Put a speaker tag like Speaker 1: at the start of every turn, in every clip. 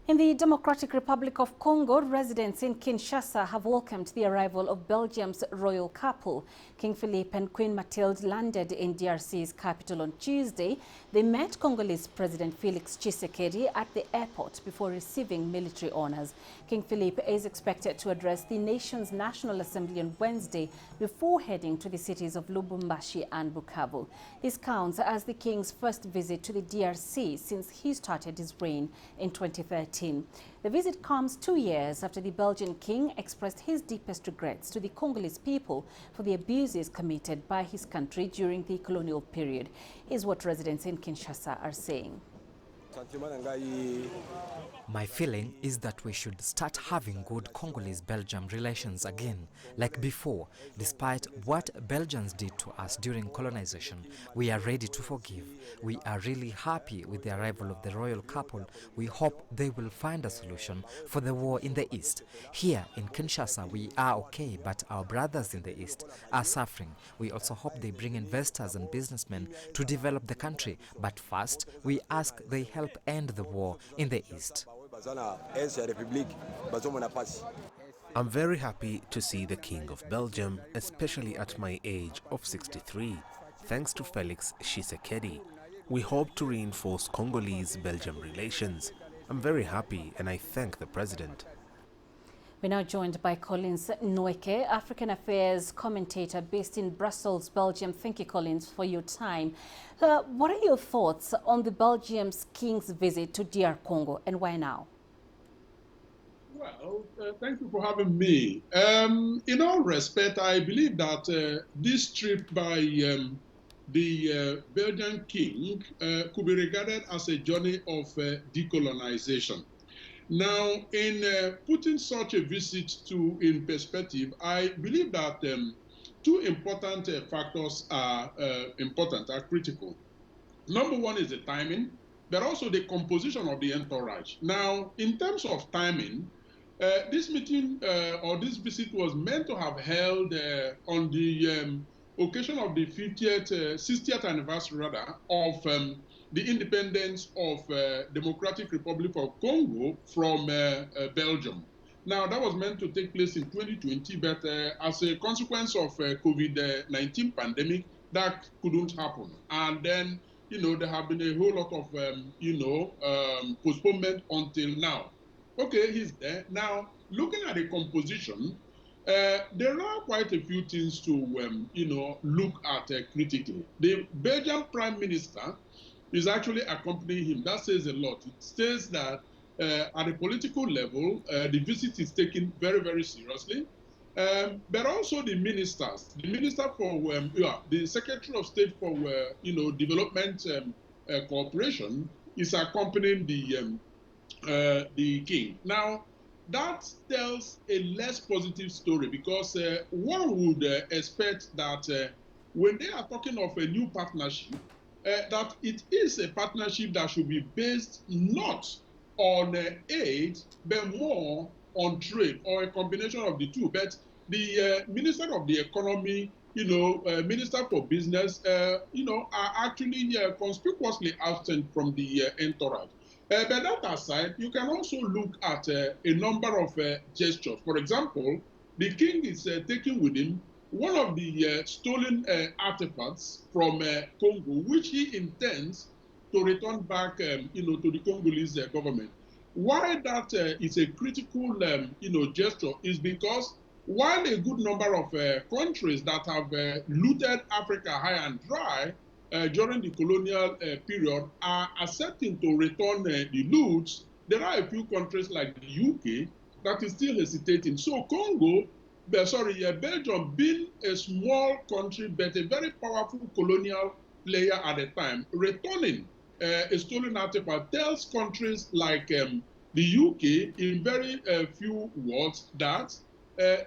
Speaker 1: In the Democratic Republic of Congo, residents in Kinshasa have welcomed the arrival of Belgium's royal couple. King Philippe and Queen Mathilde landed in DRC's capital on Tuesday. They met Congolese President Felix Tshisekedi at the airport before receiving military honors. King Philippe is expected to address the nation's National Assembly on Wednesday before heading to the cities of Lubumbashi and Bukavu. This counts as the king's first visit to the DRC since he started his reign in 2013. The visit comes 2 years after the Belgian king expressed his deepest regrets to the Congolese people for the abuses committed by his country during the colonial period. Here's what residents in Kinshasa are saying.
Speaker 2: My feeling is that we should start having good Congolese-Belgium relations again, like before. Despite what Belgians did to us during colonization, we are ready to forgive. We are really happy with the arrival of the royal couple. We hope they will find a solution for the war in the east. Here in Kinshasa, we are okay, but our brothers in the east are suffering. We also hope they bring investors and businessmen to develop the country. But first, we ask they help end the war in the east.
Speaker 3: I'm very happy to see the King of Belgium, especially at my age of 63, thanks to Felix Tshisekedi. We hope to reinforce Congolese-Belgium relations. I'm very happy and I thank the President.
Speaker 1: We're now joined by Collins Nweke, African Affairs commentator based in Brussels, Belgium. Thank you, Collins, for your time. What are your thoughts on the Belgium's king's visit to DR Congo, and why now?
Speaker 4: Well, thank you for having me. In all respect, I believe that this trip by the Belgian king could be regarded as a journey of decolonization. Now, in putting such a visit in perspective, I believe that two important factors are critical. Number one is the timing, but also the composition of the entourage. Now, in terms of timing, this meeting or this visit was meant to have held on the occasion of the 60th anniversary rather, of the independence of Democratic Republic of Congo from Belgium. Now, that was meant to take place in 2020, but as a consequence of COVID-19 pandemic, that couldn't happen. And then, there have been a whole lot of, postponement until now. Okay, he's there. Now, looking at the composition, there are quite a few things to, look at critically. The Belgian Prime Minister is actually accompanying him. That says a lot. It says that at a political level, the visit is taken very, very seriously. But also the ministers, the minister for, the Secretary of State for, Development Cooperation is accompanying the king. Now, that tells a less positive story because one would expect that when they are talking of a new partnership, that it is a partnership that should be based not on aid, but more on trade or a combination of the two. But the Minister of the Economy, Minister for Business, are actually conspicuously absent from the entourage. But that aside, you can also look at a number of gestures. For example, the king is taking with him one of the stolen artifacts from Congo, which he intends to return back, to the Congolese government. Why that is a critical, gesture is because while a good number of countries that have looted Africa high and dry during the colonial period are accepting to return the loots, there are a few countries like the UK that is still hesitating. So Belgium, being a small country but a very powerful colonial player at the time, returning a stolen artifact tells countries like the UK in very few words that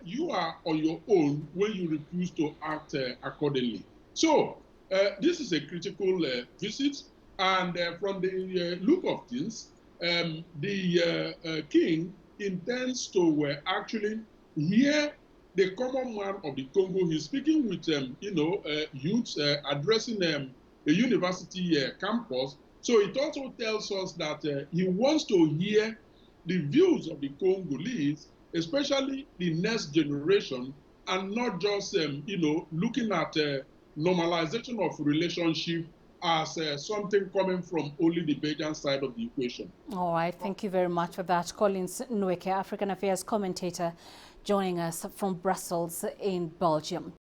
Speaker 4: you are on your own when you refuse to act accordingly. So this is a critical visit, and from the look of things, the king intends to actually hear the common man of the Congo. He's speaking with, youths, addressing a university campus. So it also tells us that he wants to hear the views of the Congolese, especially the next generation, and not just looking at normalization of relationship as something coming from only the Belgian side of the equation.
Speaker 1: All right, thank you very much for that. Collins Nweke, African Affairs commentator, joining us from Brussels in Belgium.